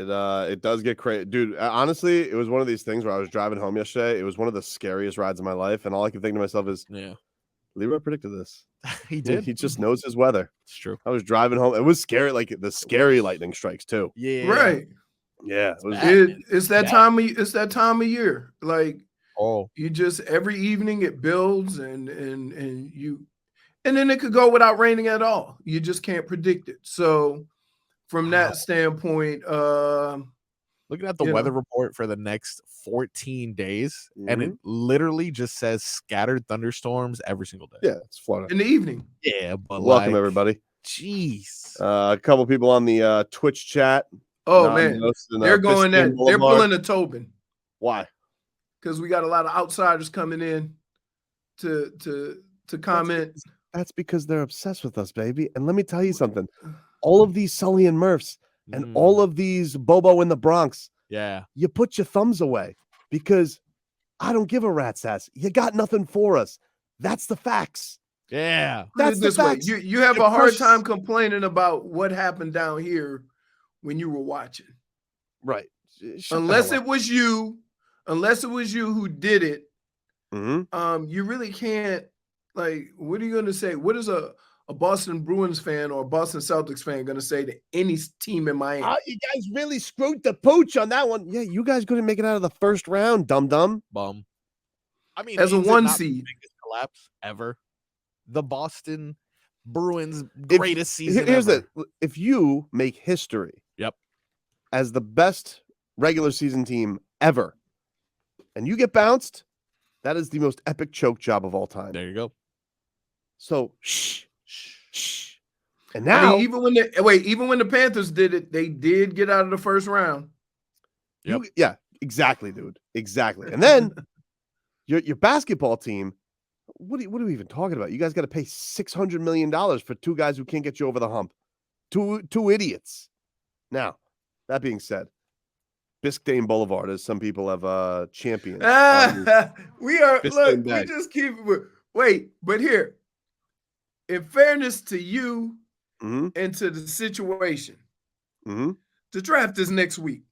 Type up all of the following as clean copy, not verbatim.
It does get crazy, dude. Honestly, it was one of these things where I was driving home yesterday. It was one of the scariest rides of my life, and all I could think to myself is, Yeah, Leroy predicted this. he did. He just knows his weather. It's true. I was driving home. It was scary, like the scary lightning strikes too. Yeah, Right. Yeah, it was. It's that time. It's that time of year. Like you just every evening it builds and then it could go without raining at all. You just can't predict it. So from that standpoint, looking at the weather report for the next 14 days, and it literally just says scattered thunderstorms every single day. Yeah, it's Florida in the evening. Yeah, but welcome everybody. Jeez, a couple people on the Twitch chat. Oh man, they're going that they're pulling a Tobin. Why? Because we got a lot of outsiders coming in to comment. That's because they're obsessed with us, baby. And let me tell you something. All of these Sully and Murphs and all of these Bobo in the Bronx. Yeah. You put your thumbs away because I don't give a rat's ass. You got nothing for us. That's the facts. Yeah. That's the facts. You have a hard time complaining about what happened down here when you were watching. Right. Unless it was you who did it. You really can't, like, what are you going to say? What is a Boston Bruins fan or a Boston Celtics fan going to say to any team in Miami? You guys really screwed the pooch on that one. Yeah, you guys couldn't make it out of the first round, dum-dum. Bum. I mean, as a 1 seed. Biggest collapse ever. The Boston Bruins greatest season here's ever. if you make history as the best regular season team ever, and you get bounced, that is the most epic choke job of all time. There you go. So shh. And now, even when the Panthers did it, they did get out of the first round. Yeah, exactly, dude. Exactly. And then your basketball team. What are we even talking about? You guys got to pay $600 million for two guys who can't get you over the hump. Two idiots. Now, that being said, Biscayne Boulevard, as some people have championed. We just keep wait, but here, in fairness to you and to the situation, the draft is next week.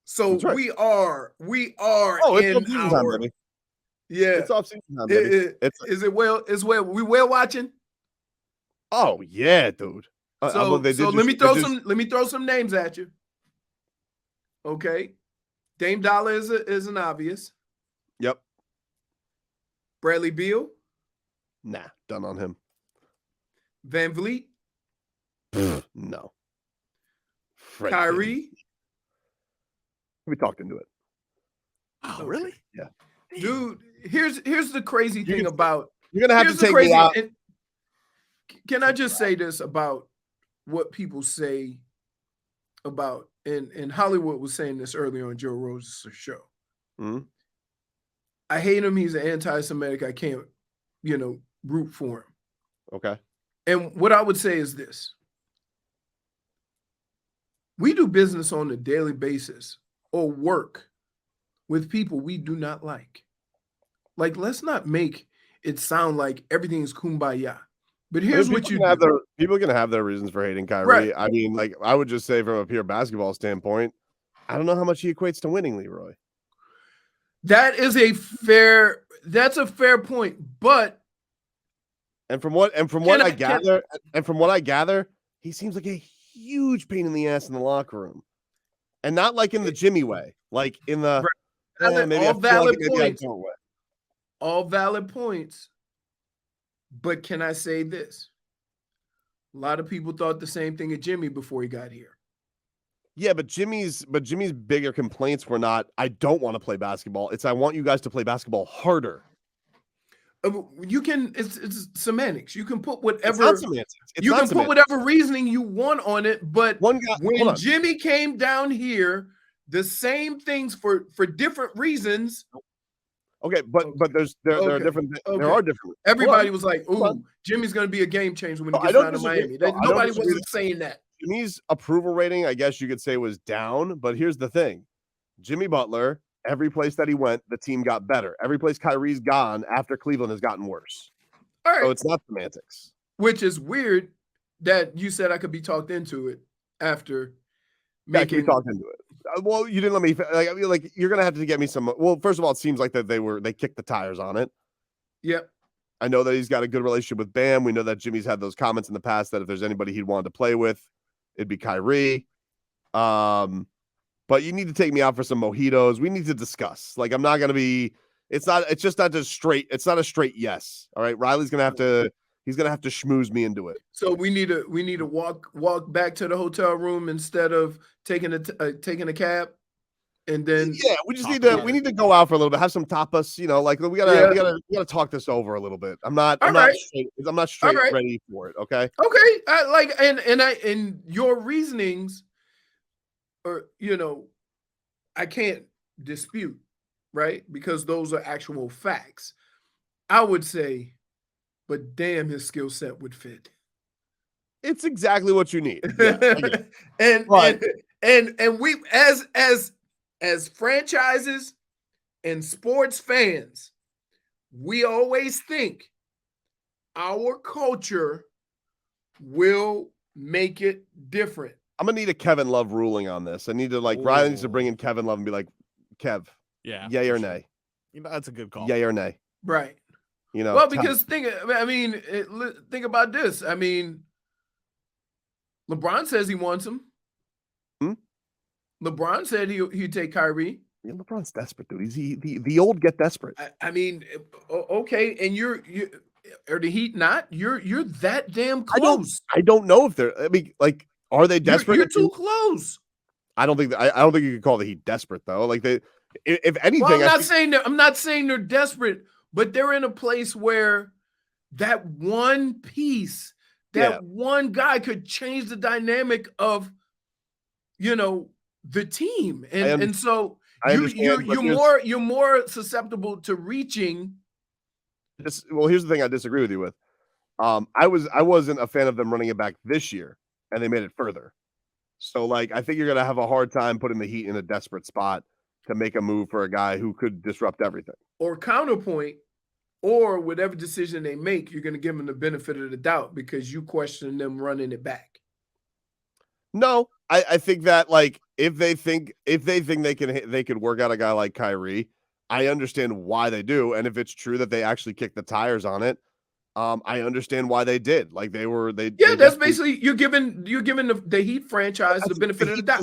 So we are in our baby. Yeah, it's off season time, baby. We whale watching? Oh yeah, dude. So let me throw some names at you. Okay, Dame Dolla is an obvious. Yep. Bradley Beal. Nah, done on him. Van Vliet. No. Kyrie. We talked into it. Oh, really? Yeah. Dude, here's the crazy thing about you're gonna have to take me out. Can I just say this about what people say about and Hollywood was saying this earlier on Joe Rose's show. I hate him. He's an anti-Semitic. I can't, root for him. Okay. And what I would say is this. We do business on a daily basis or work with people we do not like. Like, let's not make it sound like everything is kumbaya. But here's what you do. People are going to have their reasons for hating Kyrie. Right. I mean, like, I would just say from a pure basketball standpoint, I don't know how much he equates to winning, Leroy. That's a fair point. But from what I gather, he seems like a huge pain in the ass in the locker room. And not like in the Jimmy way, like in the all valid points. But can I say this? A lot of people thought the same thing of Jimmy before he got here. Yeah, but Jimmy's bigger complaints were not, I don't want to play basketball. It's I want you guys to play basketball harder. It's semantics. You can put whatever put whatever reasoning you want on it. But when Jimmy came down here, the same things for different reasons. Okay, but there are different. Okay. There are different. Everybody was like, "Ooh, Jimmy's going to be a game changer when he gets out of Miami." Nobody wasn't saying that. Jimmy's approval rating, I guess you could say, was down. But here's the thing: Jimmy Butler, every place that he went, the team got better. Every place Kyrie's gone after Cleveland has gotten worse. All right, so it's not semantics. Which is weird that you said I could be talked into it after. I could be talked into it. Well, you didn't let me. Like, I mean, like you're gonna have to get me some. Well, first of all, it seems like that they kicked the tires on it. Yep. I know that he's got a good relationship with Bam. We know that Jimmy's had those comments in the past that if there's anybody he'd wanted to play with, it'd be Kyrie. But you need to take me out for some mojitos. We need to discuss. Like, I'm not gonna be. It's just not just straight. It's not a straight yes. All right, Riley's gonna have to. He's gonna have to schmooze me into it. So we need to walk back to the hotel room instead of taking a cab, and then we just need to go out for a little bit, have some tapas. You know, like we gotta talk this over a little bit. I'm not straight ready for it. Okay. Okay. And your reasonings, or I can't dispute, right? Because those are actual facts. I would say. But damn, his skill set would fit. It's exactly what you need. Yeah, and we as franchises and sports fans, we always think our culture will make it different. I'm gonna need a Kevin Love ruling on this. I need to Riley needs to bring in Kevin Love and be like, Kev, yay or nay? That's a good call. Yay or nay? Right. Well, because think about this. I mean, LeBron says he wants him. LeBron said he'd take Kyrie. Yeah, LeBron's desperate, dude. He's the old get desperate. I mean, okay, and you're or the Heat not? You're that damn close. I don't know if they're. I mean, like, are they desperate? You're too close. I don't think you could call the Heat desperate though. Like if anything, I'm not saying they're desperate. But they're in a place where that one piece, one guy could change the dynamic of, the team. And so you're more susceptible to reaching. Here's the thing I disagree with you with. I wasn't a fan of them running it back this year, and they made it further. So I think you're gonna have a hard time putting the Heat in a desperate spot to make a move for a guy who could disrupt everything. Or counterpoint, or whatever decision they make, you're going to give them the benefit of the doubt because you question them running it back. No, I think that if they think they could work out a guy like Kyrie, I understand why they do, and if it's true that they actually kicked the tires on it, I understand why they did. That's basically you're giving the Heat franchise the benefit of the doubt.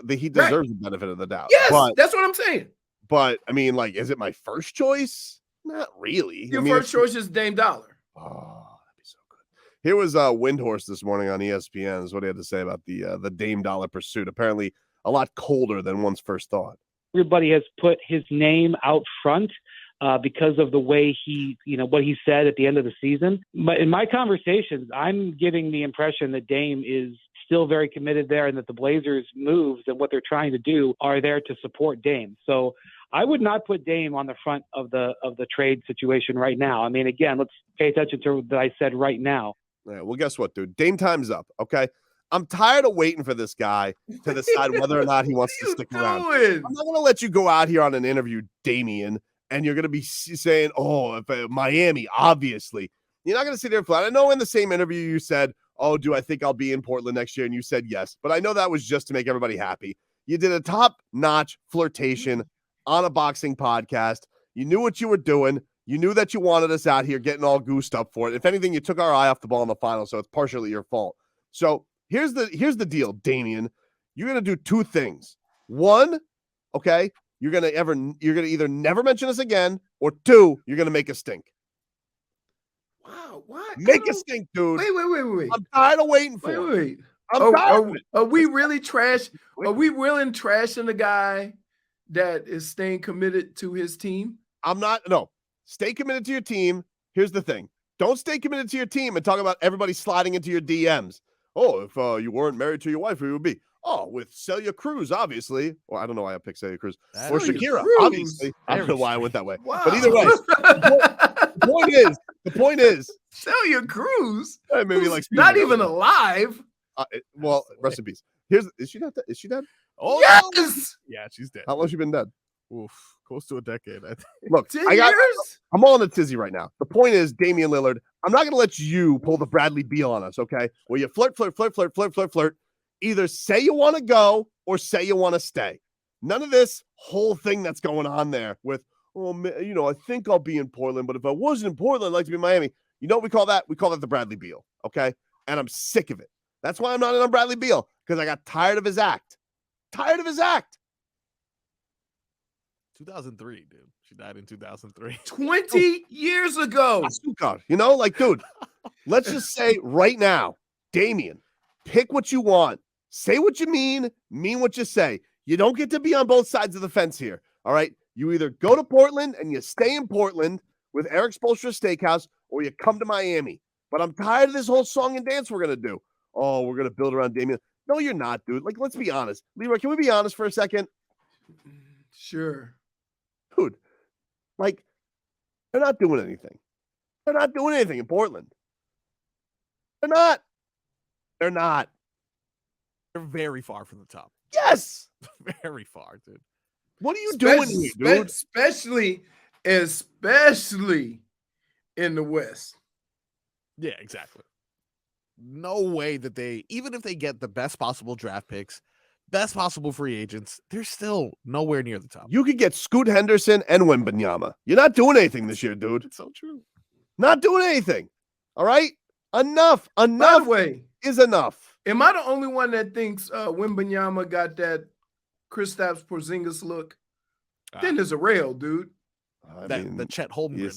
The Heat deserves the benefit of the doubt. Yes, that's what I'm saying. But I mean, is it my first choice? Not really. Your first choice is Dame Dolla. Oh, that'd be so good. Here was Windhorse this morning on ESPN. Is what he had to say about the Dame Dolla pursuit. Apparently, a lot colder than one's first thought. Everybody has put his name out front because of the way he, what he said at the end of the season. But in my conversations, I'm getting the impression that Dame is still very committed there and that the Blazers' moves and what they're trying to do are there to support Dame. So I would not put Dame on the front of the trade situation right now. I mean, again, let's pay attention to what I said right now. Yeah, well, guess what, dude? Dame time's up, okay? I'm tired of waiting for this guy to decide whether or not he wants to stick around. I'm not going to let you go out here on an interview, Damian, and you're going to be saying, if Miami, obviously. You're not going to sit there flat. I know in the same interview you said, do I think I'll be in Portland next year? And you said yes. But I know that was just to make everybody happy. You did a top-notch flirtation on a boxing podcast. You knew what you were doing. You knew that you wanted us out here getting all goosed up for it. If anything, you took our eye off the ball in the final, so it's partially your fault. So here's the deal, Damian. You're gonna do two things. One, okay, you're gonna either never mention us again, or two, you're gonna make us stink. Wow, what? Make us stink, dude. Wait. I'm tired of waiting for it. Wait. I'm tired of it. Are we really trash? Are we really trashing the guy that is staying committed to his team? I'm not. No. Stay committed to your team. Here's the thing. Don't stay committed to your team and talk about everybody sliding into your DMs. If you weren't married to your wife, who would be? With Celia Cruz, obviously. Or I don't know why I picked Celia Cruz. Or Shakira, obviously. I don't know why I went that way. Wow. But either way, the point is, Celia Cruz, maybe not even alive. Rest in peace. Is she not dead? Is she dead? Oh, yes. Yeah, she's dead. How long has she been dead? Oof, close to a decade, I think. Look, 10 years? I'm all in a tizzy right now. The point is, Damian Lillard, I'm not going to let you pull the Bradley Beal on us, okay? Where you flirt. Either say you want to go or say you want to stay. None of this whole thing that's going on there with, I think I'll be in Portland, but if I wasn't in Portland, I'd like to be in Miami. You know what we call that? We call that the Bradley Beal, okay? And I'm sick of it. That's why I'm not in on Bradley Beal, because I got tired of his act. 2003, dude. She died in 2003. 20 years ago. Dude, let's just say right now, Damian, pick what you want. Say what you mean what you say. You don't get to be on both sides of the fence here, all right? You either go to Portland and you stay in Portland with Eric Spoelstra's Steakhouse, or you come to Miami. But I'm tired of this whole song and dance we're going to do. Oh, we're going to build around Damian. No, you're not, dude. Like, let's be honest. Leroy, can we be honest for a second? Sure. Dude, like, they're not doing anything. They're not doing anything in Portland. They're not. They're very far from the top. Yes. Very far, dude. What are you doing here, dude? Especially in the West. Yeah, exactly. No way that even if they get the best possible draft picks, best possible free agents, they're still nowhere near the top. You could get Scoot Henderson and Wembanyama. You're not doing anything this year, dude. It's so true. Not doing anything. All right? Enough. By the way, is enough. Am I the only one that thinks Wembanyama got that Kristaps Porzingis look? Then there's a rail, dude. The Chet Holmgren. You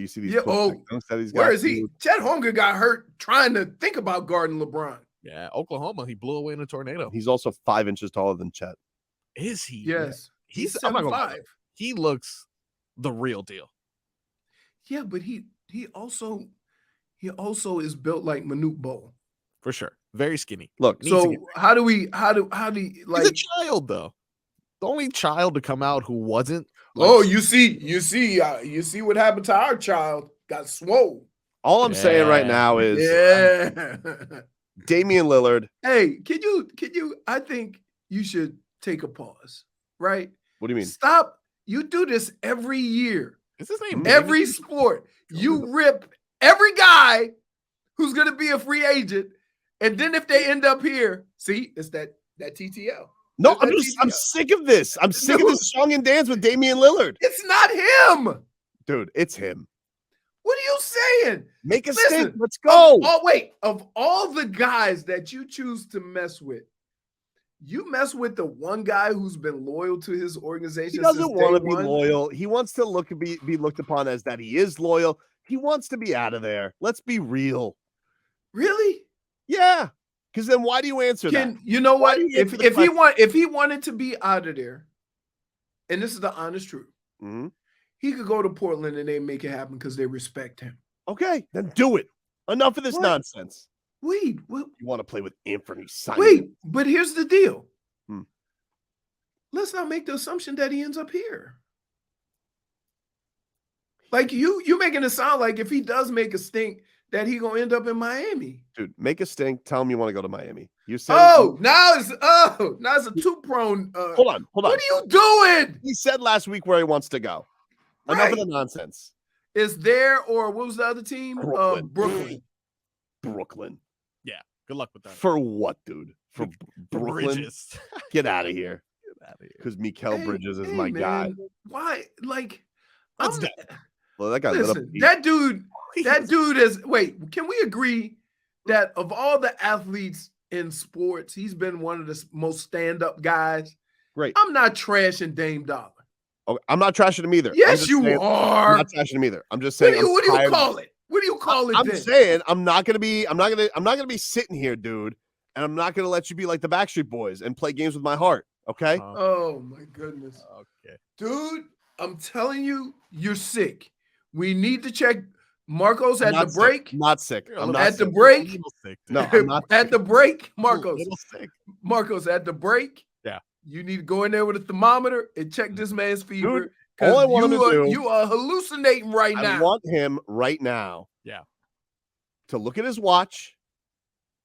see these. Where is he? Chet Holmgren got hurt trying to think about guarding LeBron. Yeah, Oklahoma. He blew away in a tornado. He's also 5 inches taller than Chet. Is he? Yes. He's 7'5". He looks the real deal. Yeah, but he also is built like Manute Bol. For sure. Very skinny. Look, so how do you like? He's a child though. The only child to come out who wasn't. You see what happened to our child. Got swole. All I'm saying right now is, Damian Lillard. Hey, can you? I think you should take a pause. Right? What do you mean? Stop. You do this every year. Is his name every sport? You rip every guy who's going to be a free agent, and then if they end up here, see, it's that TTL. No, I'm sick of this. I'm sick of this song and dance with Damian Lillard. It's not him. Dude, it's him. What are you saying? Make a stink. Let's go. Of all the guys that you choose to mess with, you mess with the one guy who's been loyal to his organization. He doesn't want to be loyal. He wants to be looked upon as that he is loyal. He wants to be out of there. Let's be real. Really? Yeah. Because then why do you answer that? You know what? If he wanted to be out of there, and this is the honest truth, he could go to Portland and they make it happen because they respect him. Okay, then do it. Enough of this nonsense. Wait, you want to play with Anthony Simon? Wait, but here's the deal. Let's not make the assumption that he ends up here. Like you making it sound like if he does make a stink, that he gonna end up in Miami. Dude, make a stink. Tell him you want to go to Miami. You said now it's a two-prone. Hold on. What are you doing? He said last week where he wants to go. Enough of the nonsense. Is there or what was the other team? Brooklyn. Yeah. Good luck with that. For what, dude? For Brooklyn? Bridges. Get out of here. Because Mikal Bridges is my guy. Why? Like, that's dead. Well, that guy. Listen, that dude is. Wait, can we agree that of all the athletes in sports, he's been one of the most stand-up guys? Great. I'm not trashing Dame Dolla. Okay, I'm not trashing him either. Yes, you are. I'm not trashing him either. I'm just saying. What do you call it? What do you call it? I'm saying I'm not gonna be sitting here, dude, and I'm not gonna let you be like the Backstreet Boys and play games with my heart. Okay. Oh my goodness. Okay. Dude, I'm telling you, you're sick. We need to check Marcos at the break. Not sick. I'm not at sick. the break. No, I'm not at the break, Marcos. Marcos at the break. Yeah. You need to go in there with a thermometer and check this man's fever. Dude, all I want him to do, you are hallucinating right now. I want him right now. Yeah. To look at his watch,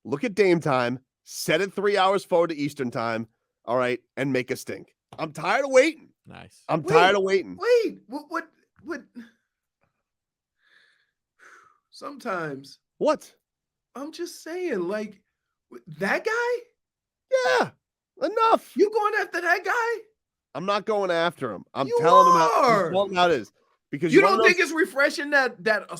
look at Dame time, set it 3 hours forward to Eastern time. All right, and make a stink. I'm tired of waiting. Nice. I'm tired of waiting. Wait, what? Sometimes. What? I'm just saying, like, that guy? Yeah. Enough. You going after that guy? I'm not going after him. I'm You telling him how it is. Because you don't think it's refreshing that a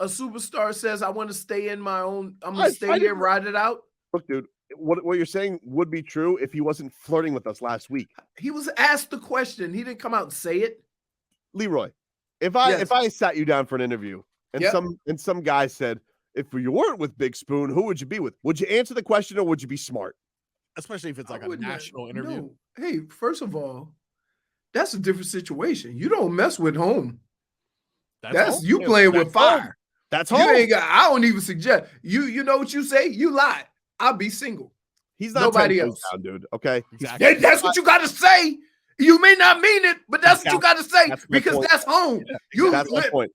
superstar says, I want to stay in my own, I'm going to stay here and ride it out? Look, dude, what you're saying would be true if he wasn't flirting with us last week. He was asked the question. He didn't come out and say it. Leroy, if I sat you down for an interview and some guy said, if you weren't with Big Spoon, who would you be with? Would you answer the question or would you be smart? Especially if it's like a national interview. No. Hey, first of all, that's a different situation. You don't mess with home. That's you playing with fire. Home. That's home. You ain't got, I don't even suggest. You know what you say? You lie. I'll be single. He's not nobody else, down, dude. Okay, exactly. That's what you got to say. You may not mean it, but that's what you got to say because that's home. Yeah, that's my point.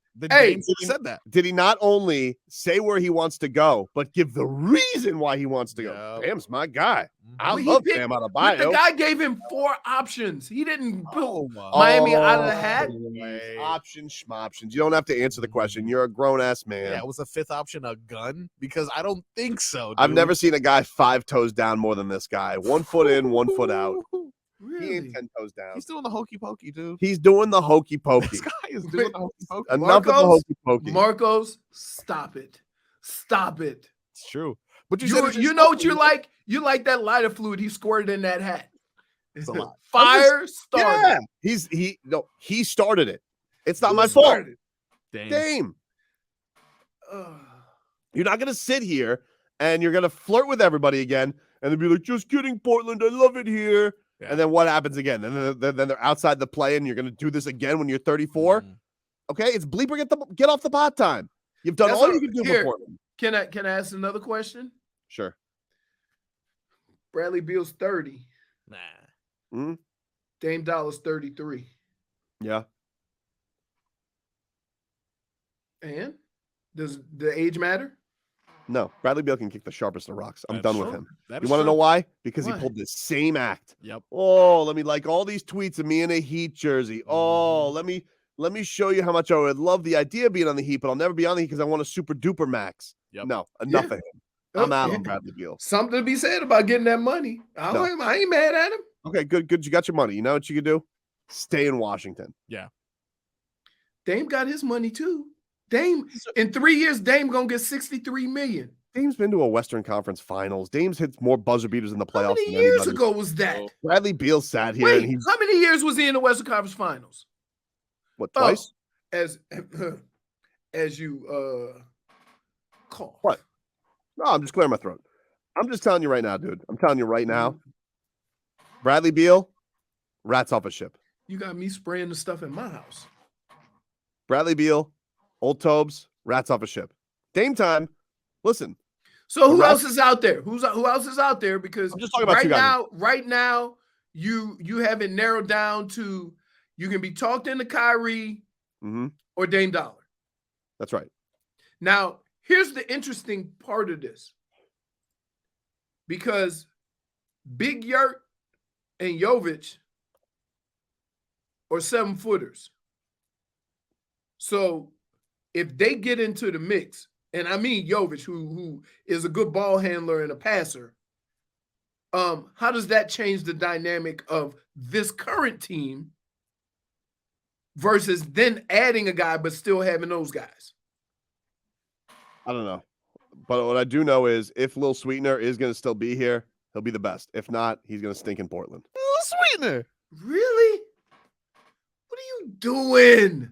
Said that. Did he not only say where he wants to go, but give the reason why he wants to go? Dam's my guy. I love Dame out of bio. The guy gave him 4 options. He didn't pull Miami out of the hat. Options, schmoptions. You don't have to answer the question. You're a grown-ass man. Yeah, was the 5th option a gun? Because I don't think so, dude. I've never seen a guy 5 toes down more than this guy. 1 foot in, 1 foot out. Really? He ain't 10 toes down. He's doing the hokey pokey, dude. He's doing the hokey pokey. This guy is doing the hokey pokey. Enough of the hokey pokey. Marcos, stop it. Stop it. It's true. But you know what you like? You like that lighter fluid he squirted in that hat. It's a lot. Fire started. Yeah. He started it. It's not my fault. Dame. You're not gonna sit here and you're gonna flirt with everybody again and then be like, just kidding, Portland. I love it here. Yeah. And then what happens again? And then they're outside the play, and you're going to do this again when you're 34. Okay, it's bleeper get off the pot time. You've done all you can do for Portland. Can I ask another question? Sure. Bradley Beal's 30. Nah. Mm-hmm. Dame Dolla's 33. Yeah. And does the age matter? No, Bradley Beal can kick the sharpest of rocks. I'm done with him. You want to know why? Because he pulled the same act. Yep. Oh, let me like all these tweets of me in a Heat jersey. Oh, let me show you how much I would love the idea of being on the Heat, but I'll never be on the Heat because I want a super duper max. Yep. No, enough of him. I'm out on Bradley Beal. Something to be said about getting that money. I ain't mad at him. Okay, good. You got your money. You know what you could do? Stay in Washington. Yeah. Dame got his money too. Dame, in 3 years, Dame gonna get $63 million. Dame's been to a Western Conference Finals. Dame's hit more buzzer beaters in the playoffs. How many years ago was that? Bradley Beal sat here. Wait, how many years was he in the Western Conference Finals? What, twice? As you call. What? No, I'm just clearing my throat. I'm just telling you right now, dude. I'm telling you right now. Bradley Beal, rats off a ship. You got me spraying the stuff in my house. Bradley Beal, old Tobes, rats off a ship. Dame time. Listen. So who else is out there? Who else is out there? Because I'm just talking about right now, you have it narrowed down to you can be talked into Kyrie or Dame Dolla. That's right. Now, here's the interesting part of this. Because Big Yurt and Jovic are 7-footers. So if they get into the mix, and I mean Jovic, who is a good ball handler and a passer, how does that change the dynamic of this current team versus then adding a guy but still having those guys? I don't know. But what I do know is if Lil Sweetener is going to still be here, he'll be the best. If not, he's going to stink in Portland. Lil Sweetener. Really? What are you doing?